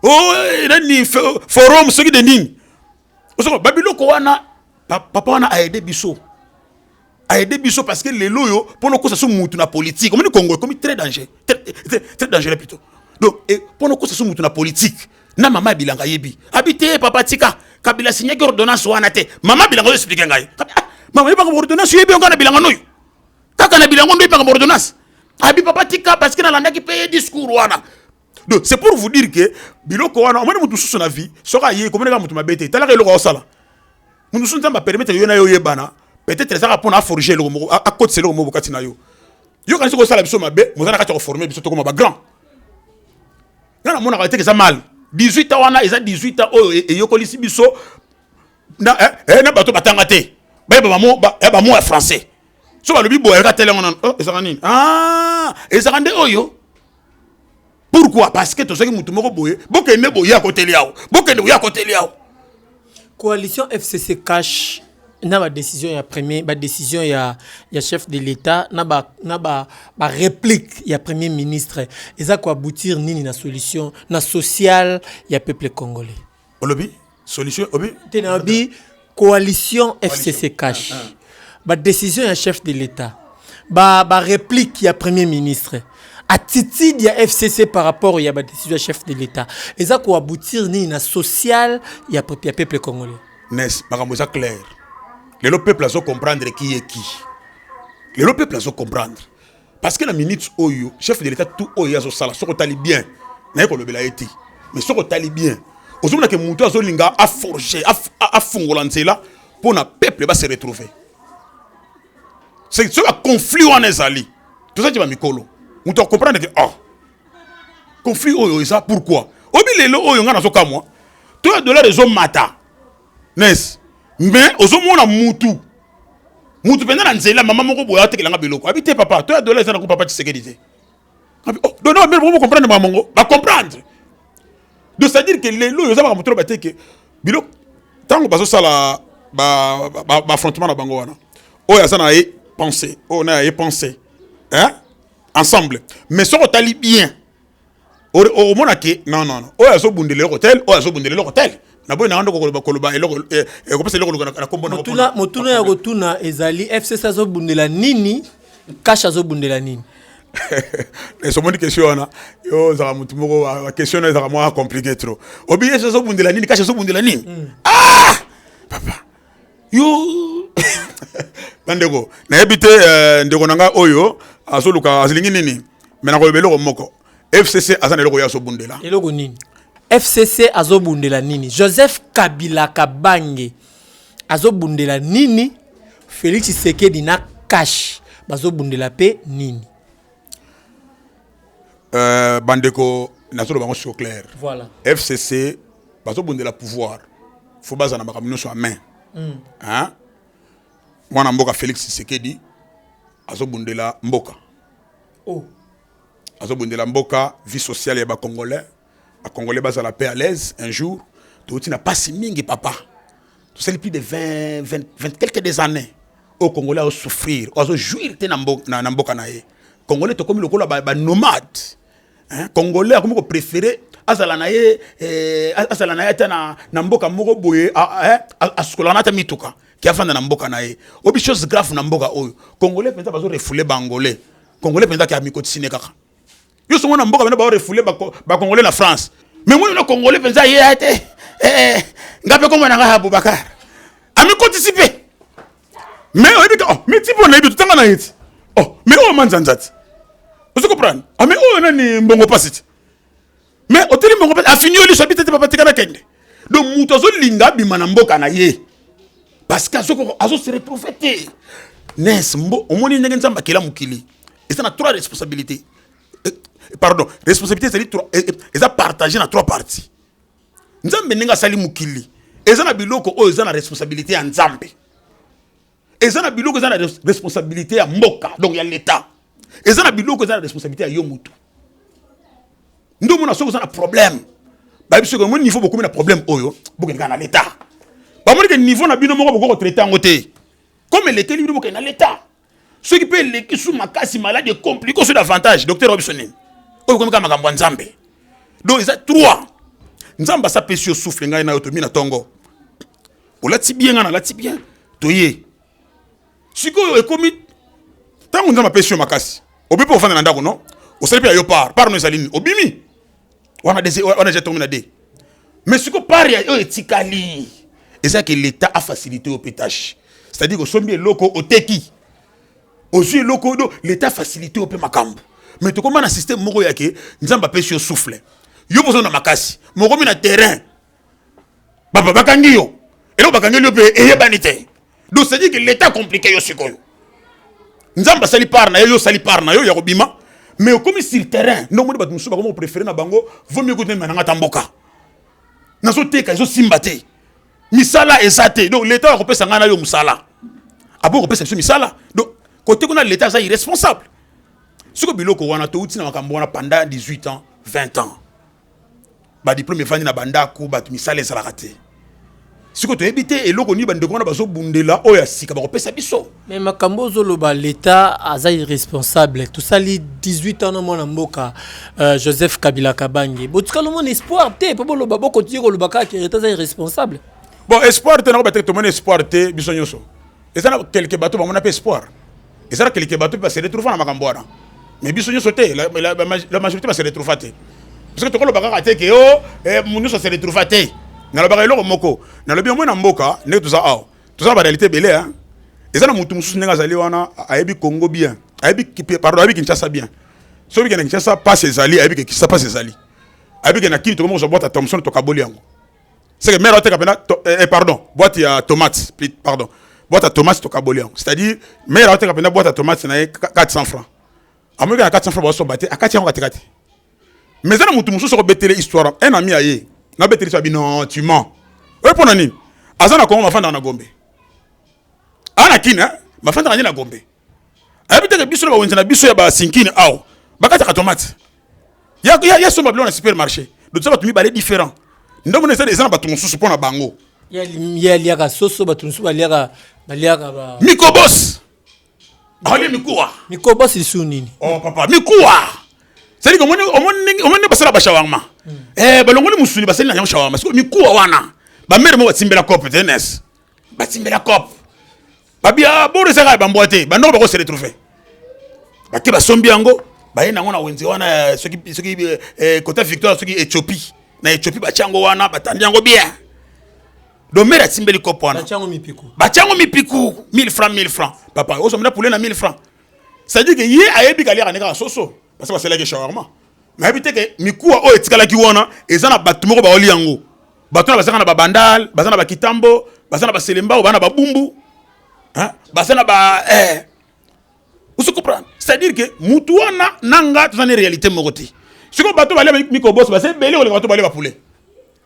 Oh nani forum ce qui de nini. Oso babilo ko wana papa wana a aidé biso. A aidé biso parce que les loyo pour nous cause sur mutu na politique comme le Congo comme très dangereux très dangereux plutôt donc et pour nous cause sur mutu na politique na maman bilanga yebi habité papa tika Kabila signé ordonnance wana te maman bilanga expliquer ngai maman ba ordonnance yebi on kana bilanga noyo kaka na bilanga ndo ba ordonnance abi papa tika parce que na landa ki paye discours wana donc c'est pour vous dire que biloko wana on m'a mutu sur na vie soka yé comme na mutu mabete tala ka eloko osala mutu sunta ba permettre yo na yo yebana. Peut-être ça va pour forger le mot à côté c'est le mot bokati na yo. Yo quand c'est ça la biso mabe, mo na ka former biso to comme ba grand. Na mona arrêté que ça mal. 18 ans wana, ils ont 18 ans et yo kolisi biso na na bato batanga te. Ba mo français. So ba lobi boy ka tele ngona ezaka nini? Ah, ezaka nde oyo. Pourquoi? Parce que to soki mutu moko boye, bokende boye à côté liao. Bokende boye à côté liao. Coalition FCC cash na ba décision ya premier ba décision ya chef de l'état na ba réplique ya premier ministre eza ko aboutir nini na solution na social ya peuple congolais olobi solution obi tenabi coalition FCC cash ba décision ya chef de l'état ba réplique ya premier ministre attitude ya FCC par rapport ya ba décision ya chef de l'état eza ko aboutir nini na social ya peuple congolais n'est makambo eza clair. Le peuple a comprendre qui est qui. Le peuple a comprendre. Parce que la minute oyo, chef de l'État tout oyo azo sala, soko tali bien. Na yeko lobela eti. Mais soko tali bien. Ozomona ke muto azo linga a forger, a fongola nzela pour na peuple ba se retrouver. C'est un conflit en ezali. Tout ça tu va mikolo. Muto comprendre que conflit oyo ça pourquoi? Obi lelo oyo ngana zo kamwa. Toi de la raison mata. N'est mais ozomona mutu penda na nzela mama moko boya tekelanga biloko habite papa toi de là ça na ko papa Tshisekedi oh non mais vous comprendre mamango va comprendre donc c'est à dire que les lois ça va montrer ba que biloko tango bazo sala ba affrontement na bango wana oya ça na y penser on a y penser hein ensemble mais ça tali bien au mona que non oya zo bundele hotel oya zo bundele hotel na boy na ndo koloba eloko ko pesa eloko na kombo na motuna ya kotuna ezali FCC azobundela nini cash azobundela nini so moni question na yo za mutu moko la question est vraiment compliqué trop obi azobundela nini cash azobundela nini papa yo bandeko na ebite ndeko nanga oyo azoluka azilingi nini mena ko beloko moko FCC azana eloko ya azobundela eloko nini FCC azobundela nini Joseph Kabila Kabange azobundela nini Félix Tshisekedi na cash bazobundela pe nini bandeko nazolo bango sur clair voilà FCC bazobundela pouvoir faut bazana makamino so main hein mwana mboka Félix Tshisekedi azobundela mboka azobundela mboka vie sociale ya ba congolais. Les Congolais basent la paix à l'aise un jour. Tout n'a pas si mingi papa. Tout ça depuis de 20 quelques années. Au Congolais ont souffrir, ont jouir te na mboka na ye. Congolais to comme le kola ba nomade. Hein Congolais comme ko préféré azala na ye ta na mboka moko boye a skolana ta mituka. Qui a fait na mboka na ye. Obi chose grave na mboka oyo. Congolais penza bazo refouler bangolais. Congolais penza ki a mikoti kaka. Yo so mona mboka bana ba refouler ba congolais na France mais moi le congolais penza yete ngape ko mona nga Abubakar ami participer mais mais tipo na bitu tanga na yiti mais manzanzati vous comprenez mais nani mbongo pasiti mais hôtel mbongo pasiti a fini oli sabite te papa tikana kende donc muto zo linga bima na mboka na ye parce que azo se reprofiter nes mbo omoni ndenge nzamba kila mukili et ça na trois responsabilités. Pardon, responsabilité c'est ils a partagé dans trois parties. Nzambe ninga sali mukili. Ezana biloko o ezana responsabilité ya Nzambe. Ezana biloko ezana responsabilité ya mboka, donc ya l'état. Ezana biloko ezana responsabilité ya yo mutu. Ndo mona soko ezana problème. Ba biso ko mon niveau beaucoup na problème oyo, boke na l'état. Ba mo que niveau na bino moko boko traiter en côté. Comme l'équilibre boke na l'état. Ceux qui peuvent les sous makasi malade compliqué sur davantage docteur Robinson. O comme makambo Nzambe. Donc ils a trois. Nzamba sa pesio souffle ngai na otomi na tongo. O lati bien na lati bien. Toye. Siko e komi tango Nzamba pesio makasi. Obi po fana na ndako non? O sali pe yo par no ezalini. Obimi. On a déjà tombé na dé. Mais siko par ya yo etikali. Et ça que l'état a facilité au pétage. C'est-à-dire que sombi loko oteki. Aussi loko do l'état facilité au pe makambo. Mais tu comment un système moko yake Nzamba pesio souffle. Yo besoin na makasi. Moko mi na terrain. Baba bakangi yo. Et là bakangi yo pe eyebanite. Donc c'est dire que l'état compliqué yo sikoyo. Nzamba sali par na yo sali par na yo ya kobima. Mais comme sur terrain, non mo batu musuba comme préféré na bango, vaut mieux que tu mananga tamboka. Na so teka zo simbate. Misala ezate. Donc l'état ko pesa ngana yo musala. Abo ko pesa misala. Donc côté qu'on a l'état ça irresponsable. Ce que biloko wana to uti na makambo wana pendant 18 ans, 20 ans. Ba diplôme fani na bandako ba misala ezala raté. siko to ebité eloko ni bandeko na bazo bundela oya sika ba kopesa biso. Mais makambo zoloba l'état aza irresponsable. Tout ça li 18 ans na mona mboka Joseph Kabila Kabange. Botuka le monde espoir te pe boloba boko tiko lo baka ki état irresponsable. Bon espoir te na ba te to mona espoir te biso nyoso. Et ça na quelques bateaux ba mona pe espoir. Et ça na quelques bateaux pa se retrouver na makambo wana. Mais biso nyoso te la majorité va se retrouver te. Parce que to ko lo baka te ke o munyo se retrouver te. Na lobaka eloko moko na lobi omwe na mboka ndenge toza awa toza ba réalité belé hein eza na mutu mususu ndenge azali wana ayebi Congo bien ayebi ayebi Kinshasa bien soki ke na Kinshasa passe ezali ayebi ke Kinshasa passe ezali ayebi ke na kini to komo boîte à Thomson to kaboli yango c'est que mère oteka pena boîte ya tomate boîte à tomate to kaboli yango c'est-à-dire mère oteka pena boîte à tomate na 400 francs amoki na 400 francs baso bate akati yango katikati mais eza na mutu mususu ko betele histoire un ami aye na beteli sabi non tu mens ouais pour nani azana ko mafanda na Gombe ana kina mafanda na Gombe abita ke biso ba wenza na biso ya ba sinkini aw bakata ka tomate ya so ba na supermarché do tsaba tumi ba les différents ndomo ne ça ba tunsu supo na bango ya ka soso ba tunsu ba liaka ba mikobos ali mikobos isu nini oh papa mikuwa c'est que on basala ba shawama balongoli musuni basali na shawama parce que mikuwa wana ba mère mo batimbela cop tennis batimbela cop babia bore saka ba mboate ba ndoko ba ko se retrouver ba ke ba sombi yango ba yena ngona wenze wana soki côté Victoire soki Éthiopie na Éthiopie ba chango wana batandi yango bien do mère atimbeli cop wana ba chango mipiku 1000 francs papa oso mna poulet na 1000 francs ça dit que yé ayebi kali ka neka soso parce que c'est là que shawarma mais habité que mikuwa o etikala ki wana ezana batumoko ba oli yango batuna basana ba bandal basana ba kitambo basana ba selemba o bana ba bumbu hein basana ba vous comprenez c'est-à-dire que mutu wana nanga tuzana réalité mokoti siko bato bale mikobos base bele o le bato bale ba poulet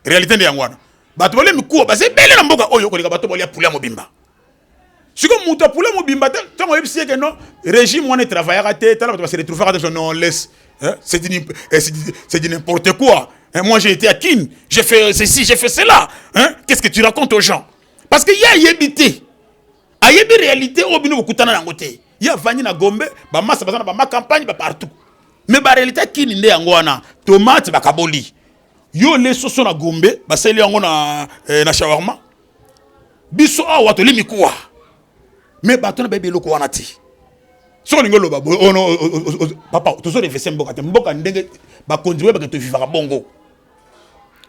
réalité ndi yango wana bato bale mikuwa base bele na mboka oyo ko le bato bale ya poulet mobimba si comme muta poulet mobimba tant on sait que non régime on est travailleur à tête là va se retrouver à non laisse c'est du n'importe quoi moi j'ai été à Kin j'ai fait ceci j'ai fait cela qu'est-ce que tu racontes aux gens parce que y a yebité a yebi réalité au bino kutana na ngote ya vani na Gombe ba massa bazana ba ma campagne ba partout mais ba réalité Kin ndé yango wana tomate ba kaboli yo les soso na Gombe ba seli yango na shawarma biso awa to limikuwa mais batona bébé loko wana ti so ngolo ba papa to so refese mboka ndenge ba kondiwe ba to vivra bongo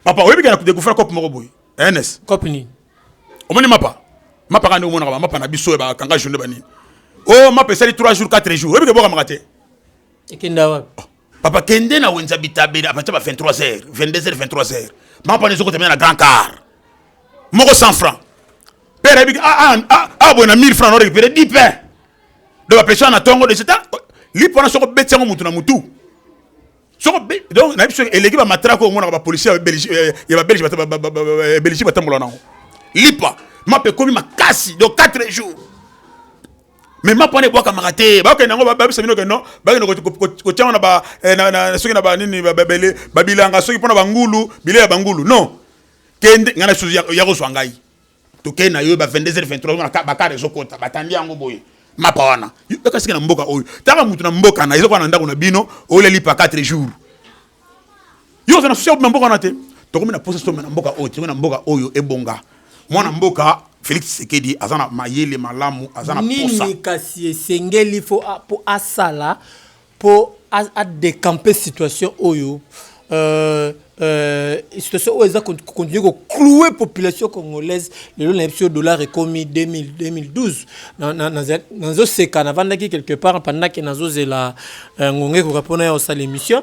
papa oyebi kana découvrir cop moko boy NS cop ni omoni mapa kana omona ba mapa na biso ba kanga journée ba nini oh mapa sali 3 jours 4 jours oyebi ke boka makate ekenda wa papa kende na wenza bitabe apata ba 23h 22h 23h mapa nezo ko temena na grand car moko 100 francs père ebi bona 1000 francs on récupérer 10 pains de la personne na tongo de ça li pona soko betia mutu na mutu soko donc na biso eleki ba matrako mona ba policier ya Belgique ya ba Belgique batambola nango lipa mape komi makasi de 4 jours mais ma pone boka makate ba ke nango ba biso bino ke non ba ke ko tiana ba na soki na ba nini ba bele ba bilanga soki pona ba ngulu bile ya bangulu non kende ngana suzu ya ko swangai to ke na yo ba 22h 23h ba ka rezo kota batandi yango boye mapa wana yoka sika na mboka oyo taka mutu na mboka na izo kwa na ndako na bino ole lipa 4 jours yo sana sosio na mboka na te to komi na posa so na mboka oyo to na mboka oyo ebonga mwana mboka Félix Sekedi azana mayele malamu azana posa nini kasi sengeli fo po asala po a décamper situation oyo situation où ils ont continué à clouer la population congolaise le dollar est commis 2012 dans ce cas quelque part pendant que nous avons la ngongé pour répondre à cette émission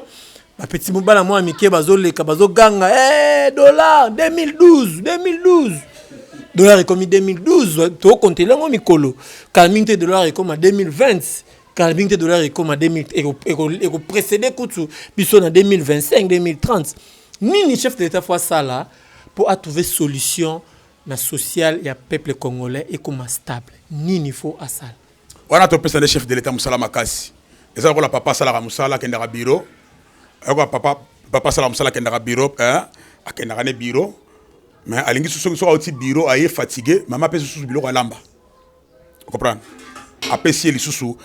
petit mobile à moi amitié bazo le bazo ganga dollar 2012 dollar est commis 2012 to compter là mikolo calminte dollar est comme en 2020 calminte dollar est comme en 2000 et précédé kutu biso en 2025 2030 ni chef de l'État fois ça là pour trouver solution na social et peuple congolais et comme stable ni il faut à ça wana to pesa le chef de l'État Musala Makasi eza ko la papa sala Musala kendaka bureau ko papa sala Musala kendaka bureau akendaka ne bureau mais alingi sous so aussi bureau aye fatigué maman pèse sous bureau alamba comprendre apesi li sous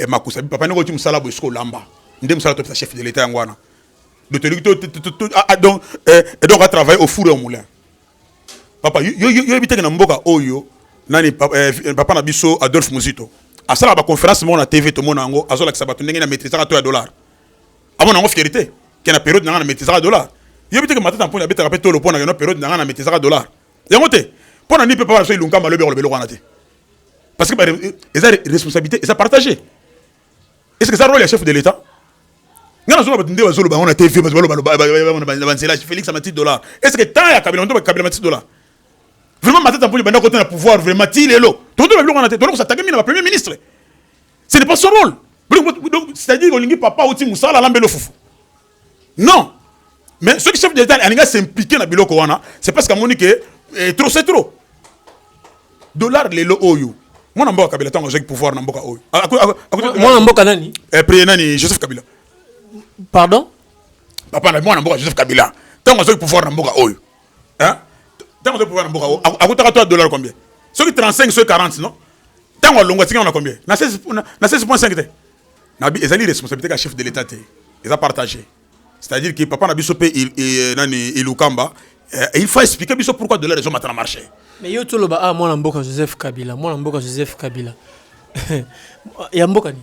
makusa papa ngo ti musala bo isko lamba ndem musala to chef de l'état ngwana de donc à travailler au four et au moulin papa yo biteke na mboka oyo nani papa na biso Adolphe Muzito asala ba conférence mo na TV to mo nango azola ki sabato ndenge na maîtriser ka to ya dollar amona ngo fierté que na période na maîtriser ka dollar yo biteke matata mpona betaka pe to lo pona na période na maîtriser ka dollar yango te pona ni pe papa so ilunga malobe lo belo wana te parce que ils ont responsabilité ils ont partagé est-ce que ça rôle le chef de l'état ngana zo ba ndé bazolo ba on a TV bazolo ba Félix Amati dollar est-ce que tant ya Kabila ndo Kabila Amati dollar vraiment matata mpona banda côté na pouvoir vraiment tilelo tonto ba bilo wana te tonto ça tagamina ba premier ministre ce n'est pas son rôle c'est-à-dire que lingi papa outi musala lambelo fufu non mais ce qui chef de l'état aninga s'impliquer na biloko wana c'est parce que moni que trop c'est trop dollar lelo oyo moi namboka Kabila tango j'ai pouvoir namboka oyo moi namboka nani prier nani Joseph Kabila pardon papa na moi namboka Joseph Kabila tango j'ai pouvoir namboka oyo hein tango j'ai pouvoir namboka oyo akutaka toi dollar combien ceux qui 35 ceux 40 non tango longa tinga on a combien na 16.5 te na bi ezali responsabilité ka chef de l'état te ils a partagé c'est-à-dire que papa na biso pe nani Ilukamba il faut expliquer biso pourquoi dollar les hommes à marché. Mais yo tout le ba moi namboka Joseph Kabila ya mboka ni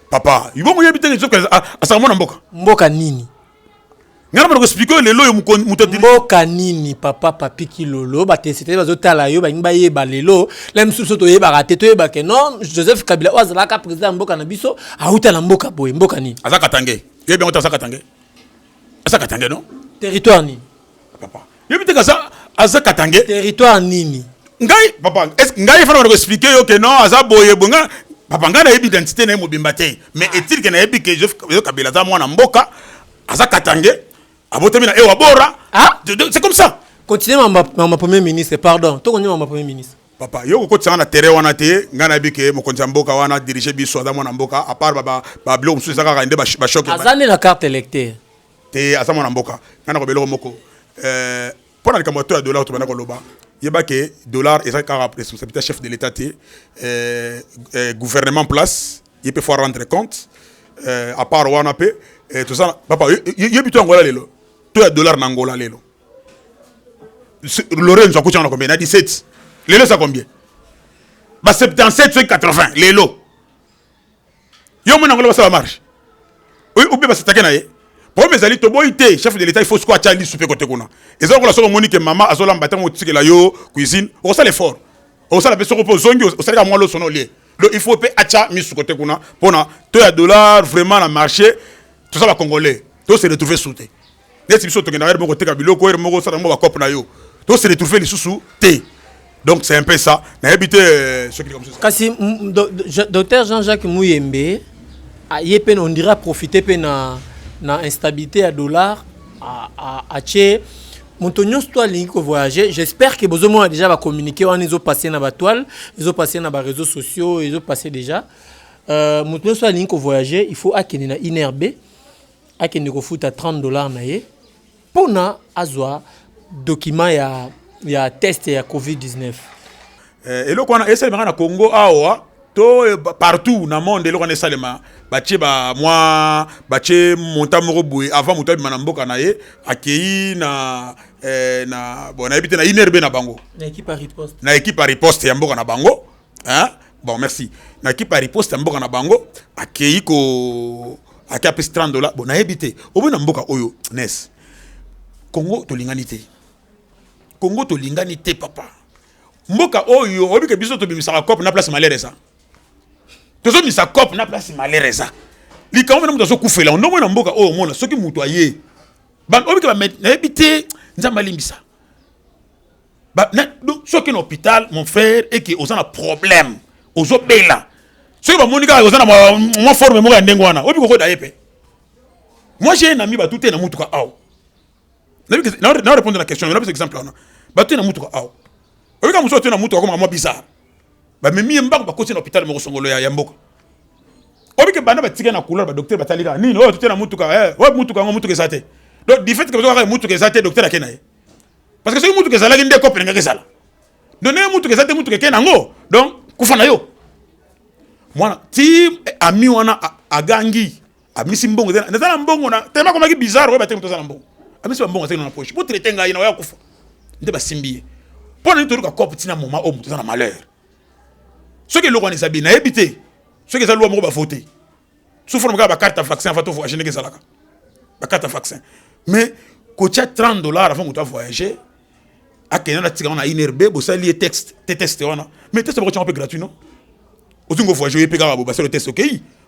papa il va moyen bitenge Joseph asa mona mboka nini ngana ba expliquer lelo yo mutadiri mboka nini papa papi kilolo ba te c'était bazo tala yo ba ngba yeba lelo la msuso to yeba raté to yeba ke non Joseph Kabila wazala ka président mboka na biso auta na mboka boye mboka nini asa katange yo bien asa katange non territoire ni papa yo bitenge asa katange territoire nini ngai papa est ngai fana ko expliquer yo que non asa boye bonga papa ngana yebi identité na mobimba te mais est-il que na yebi que Joseph Kabila za mwana mboka asa katange abotami na ewa bora c'est comme ça continuez ma premier ministre pardon to continue ma premier ministre papa yo ko tsana na terrain wana te ngana yebi que mokonzi mboka wana diriger biso za mwana mboka à part ba blo msusa ka inde ba choc azane la carte électeur te asa mwana mboka ngana ko beloko moko pona likambo to ya dollar to bana ko loba yeba que dollar est la responsabilité chef de l'état te gouvernement en place il peut faut rendre compte à part wana pe tout ça papa yebi to Angola lelo to ya dollar na Angola lelo Lorenzo akucha na combien na 17 lelo ça combien ba 77 sur 80 lelo yo mona Angola ça marche ou bien ba s'attaquer na ye pour mes alliés to boité chef de l'état il faut quoi tali souper côté kuna et ça on la so monique maman azola mbata mo tsikela yo cuisine on ça l'effort on ça la personne repose zongi on ça moi lo sono lié il faut pe acha mi sous côté kuna pona to ya dollar vraiment na marché tout ça va congolais to se retrouver souté net biso to ngena mo côté kabilo ko mo ça mo ba cop na yo to se retrouver les sous té donc c'est un peu ça na habité ce qui comme ça kasi docteur Jean-Jacques Muyembe yepe on dira profiter pe na instabilité à dollar à tché Montonio toi lingi ko voyager j'espère que bozomo a déjà va communiquer on ils ont passé na ba toile ils ont passé na ba réseaux sociaux ils ont passé déjà Montonio toi lingi ko voyager il faut akeni na INRB akeni ko futa $30 na ye pona azwa document ya test ya COVID-19 et le qu'on a essayé na Congo awa to partout na monde le qu'on a salema bache ba moi bache montamoro boy avant montabi manamboka na ye akei na bon na habité na INRB na bango na équipe à riposte ya mboka na bango hein bon merci na équipe à riposte ya mboka na bango akei ko aka pes $30 bon na habité obo na mboka oyo nes Congo to lingani te papa mboka oyo obi ke biso to bimisa cop na place malheureuse tozo misa cop na place malheureuse likambo na muto so kufela on na mboka oyo mona soki muto aye ba obi ke ba na habité nzamba limbisa ba donc soki na hôpital mon frère et que osana problème ozo bela soki ba monika osana mo forme mo ga ndengwana obi ko da yepe moi j'ai un ami ba tout na mutuka aw na répondre à la question, on a des exemples là. Ba tu na mutuka aw. Obi ka muso tu na mutuka comme moi bizarre. Ba memi mbako ba côté na hôpital mo songolo ya mboka. Obi ke bana ba tika na couleur ba docteur ba talika. Nini o tu na mutuka mutuka ngo mutuka ezate. Donc du fait que ba mutuka ezate docteur akena ye. parce que soki mutu kezalaki nde kope nanga kezala donne mutu kezate mutu keke nango donc kufa na yo mwana ti ami wana agangi amisi mbongo na mbongo na tema komaki bizarre we batenge mtoza na mbongo amisi mbongo tena na poche po traiter ngai na ya kufa nde basimbiye pona ni toruka kope tina moment o mutu za na malheur soki lokwa ni sabi na ebité soki za lwa moko ba voter souffre moko ba carte vaccin va to voyager nge salaka ba carte vaccin mais kocha $30 avant que tu voyager à quel moment tu as INRB bo ça lié texte test wana mais test ba un peu gratuit non autant que voyager pe ga ba le test OK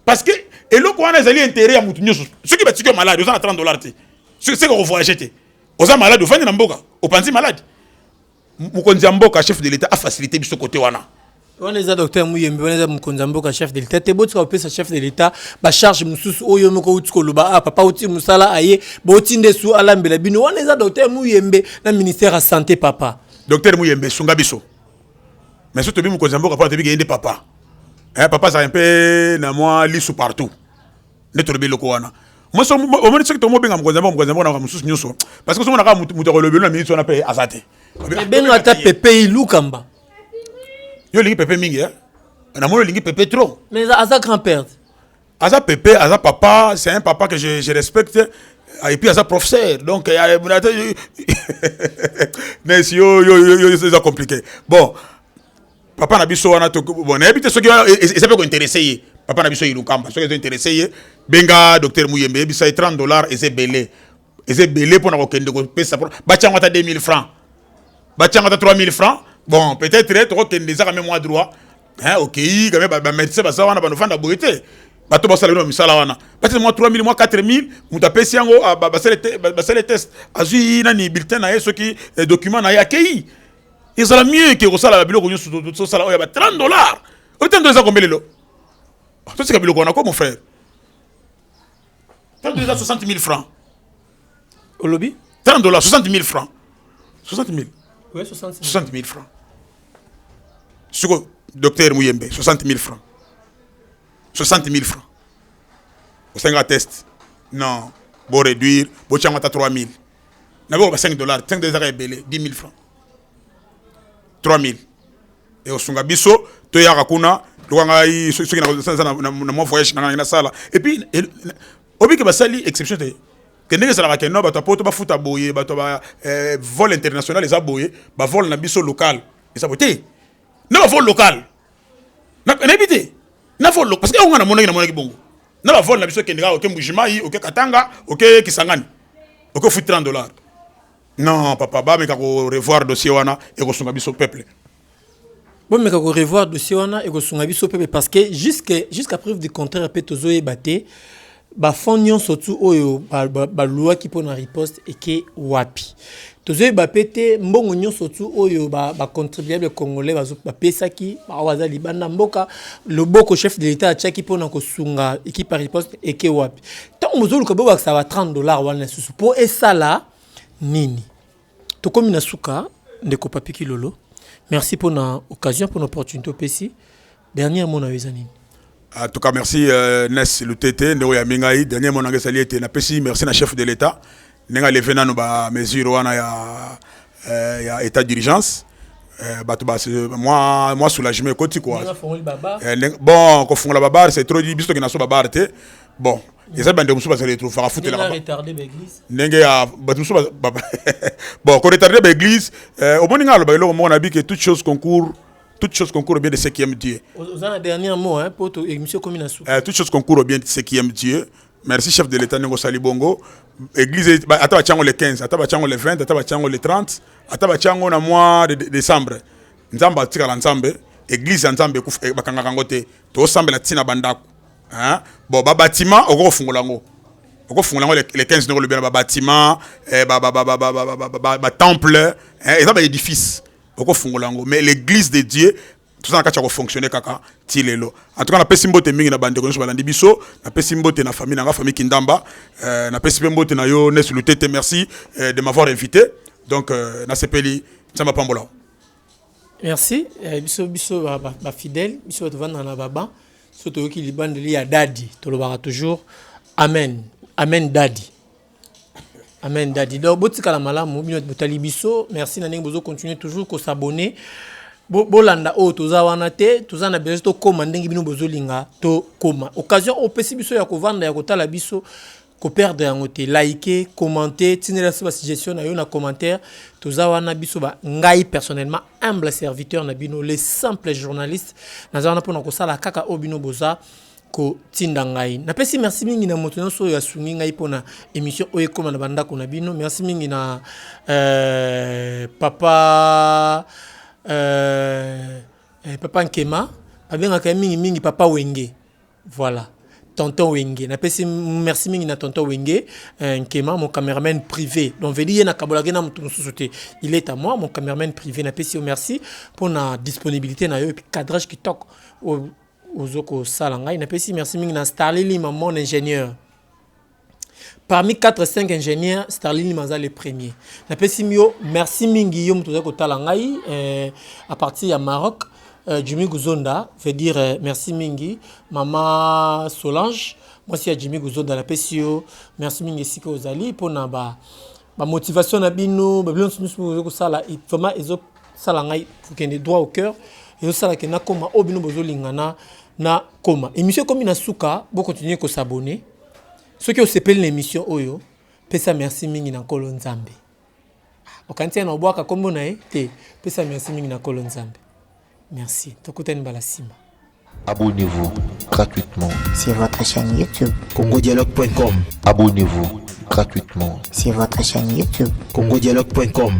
parce que et le quoi les alliés intérêt à mutu nyoso ceux qui ba tiko malade ils ont $30 té c'est que voyager té aux malade au fin na mboka au panzi malade mukonzi mboka chef de l'état a facilité biso côté wana. On est docteur Muyembe, on est Mkonzamboka chef de l'état. T'es beau tu vas chef de l'état, ba charge mususu oyo moko utiko loba ah papa uti musala aye, ba utinde su alambela bino. On est docteur Muyembe na ministère de santé papa. Docteur Muyembe sunga biso. Mais surtout bi Mkonzamboka pa te bi gende papa. Hein papa ça un peu na moi lisu partout. Ne to be loko wana. Moi so au moins c'est que to mo benga Mkonzamboka na mususu nyoso parce que so na mutu kolobelo na ministre on appelle azate. Mais ben ata pepe ilukamba. Yo lingi pépé mingi hein. Na mo lingi pépé trop. Mais Asa grand-père. Asa pépé, Asa papa, c'est un papa que je respecte et puis Asa professeur. Donc mais si c'est compliqué. Bon. Papa na biso wana to bon, habite ceux qui ça peut intéresser. Papa na biso ilukamba, ceux qui sont intéressés benga docteur Muyembe bisa $30 et c'est belé. Et c'est belé pour na kokende ko pesa pour bachanga ta 2000 francs. Bachanga ta 3000 francs. Bon, peut-être tu as des armes moi droit. Hein, OK, quand même ba médecin ba ça wana ba no fanda boité. Ba to ba sala no misala wana. Peut-être moi 3000 moi 4000, muta pesi yango ba sala test. Azui na ni bulletin na yeso ki document na yakei. Ils sera mieux que resala ba biloko nyo so sala o ya ba $30. Autant de ça combien le lo. Toi c'est ka biloko na ko mon frère. 30 60 000 francs. Au lobby $30 60 000 francs. 60 000. Ouais, 60 000 francs. Sur docteur Muyembe, 60 000 francs. 60 000 francs. Au 5 test. Non. Bon réduire. Bon chamata 3 000. N'avons pas $5. 5 $, 10 000 francs. 3 000. Et au Sunga Bisso, tu y a Rakuna, tu as ceux qui n'ont voyage dans la salle. Et puis, au bout que sali exception. Que n'est-ce pas que non, bah tu as foot à boyer, bah tu as vol international les aboyer, bah vol na biso local. Et ça beauté. Non vol local. N'habité. Na vol local parce que on a monnaie bongo. Non vol na biso kendra OK Mbujimai, OK Katanga, OK Kisangani. OK foot $30. Non papa ba mais kako revoir dossier wana et ko sunga biso peuple. Bon mais kako revoir dossier wana et ko sunga biso peuple parce que jusqu'à preuve du contraire peut tozoé baté. Ba fonyon surtout oyo ba loi qui pona riposte et que wapi tozoe ba pété mbongo nyon surtout oyo ba contribuable congolais ba pesa ki ba wazali banda mboka le boko chef de l'état tcha qui pona ko sunga équipe riposte et que wapi tant mozulu ko ba ça va $30 wana susu pour et ça là nini to komi na suka ndeko papi kilolo merci pour na occasion pour l'opportunité pesi dernier mot na wezanini. En tout cas, merci Ness le TT, Ndoya Mingaï, dernier mon engagement était na pesi, merci na chef de l'État. Nenga levé na no ba mesure wana ya état d'urgence. Moi soulagement côté quoi. Bon, ko fongola babar, c'est trop dit biso que na so babar té. Bon, et ça bande musu ba se retrouve fara foutre là. Retardé l'église. Nenga ya musu ba bon, ko retardé l'église, au moninga lo ba lo mo na bi que toute chose concourt au bien de ce qui aime Dieu. Vous avez un dernier mot hein, pour émission Kominasu. Toute chose concourt au bien de ce qui aime Dieu. Merci chef de l'État Nengo Salibongo. Église ataba chango le 15, ataba chango le 20, ataba chango le 30, ataba chango na mois de décembre. Nzamba tika la nzambe, église nzambe ku bakanga kangote. To sambela tina bandako. Hein? Bon ba bâtiment oko fungola ngo. Oko fungola ngo le 15 ngo le bien ba bâtiment, ba temple, et ça ba édifice. Mais l'église de Dieu, tout ça n'a fonctionner kaka tilelo. En tout cas, na pesimbote mingi na bande kono balandi biso, na pesimbote na famille Kindamba, na pesimbote na yo Ness le TT, merci de m'avoir invité. Donc na sepeli Tsamba Pambola. Merci, biso ba fidèle, biso to vanda na baba, surtout ki libande li ya dadi, to lo bara toujours. Amen. Amen dadi. Amen Daddy. Donc botika la malamu bino botali biso. Merci na ndenge bozo continuer toujours ko s'abonner. Bolanda o toza wana te, toza na besoin to koma ndenge bino bozolinga to koma. Occasion o pesi biso ya ko vanda ya ko tala biso ko perdre yango te. Liker, commenter, tinela sa suggestion na yo na commentaire. Toza wana biso ba ngai personnellement humble serviteur na bino, les simples journalistes. Naza wana pona ko sala kaka o bino boza ko tinda ngai. Na pesi merci mingi na moto nyonso ya sungi ngai pona émission oyo koma na banda ko na bino. Merci mingi na papa papa Nkema, abengaka mingi papa Wenge. Voilà. Tonton Wenge. Merci mingi na tonton Wenge, Nkema, mon caméraman privé. Donc veli na kabolage na mutu société. Il est à moi, mon caméraman privé. Na pesi merci pour la disponibilité na yo et puis cadrage qui toque aux oko salangay. Na pesi merci mingi na Starly Lima, mon ingénieur. Parmi 4-5 ingénieurs, Starly Lima le premier. Na pesi mio merci mingi yo mutu oko talangay à partir du Maroc. Jimmy Guzonda veut dire merci mingi. Maman Solange, moi c'est Jimmy Guzonda la PCO. Merci mingi siko ozali pour na ba motivation na bino, ba bilon sunu ko sala vraiment ezo sala ngai pour qu'il ait droit au cœur. Ezo sala ke na koma obino bozo lingana na koma. Émission comme na suka, bo continuer ko s'abonner. Ceux qui ont s'appelle l'émission oyo, pesa merci mingi na Kolo Nzambe. Okantia na obwaka kombo na te, pesa merci mingi na Kolo Nzambe. Merci. Abonnez-vous gratuitement sur votre chaîne YouTube. congodialogue.com. Abonnez-vous gratuitement sur votre chaîne YouTube. congodialogue.com.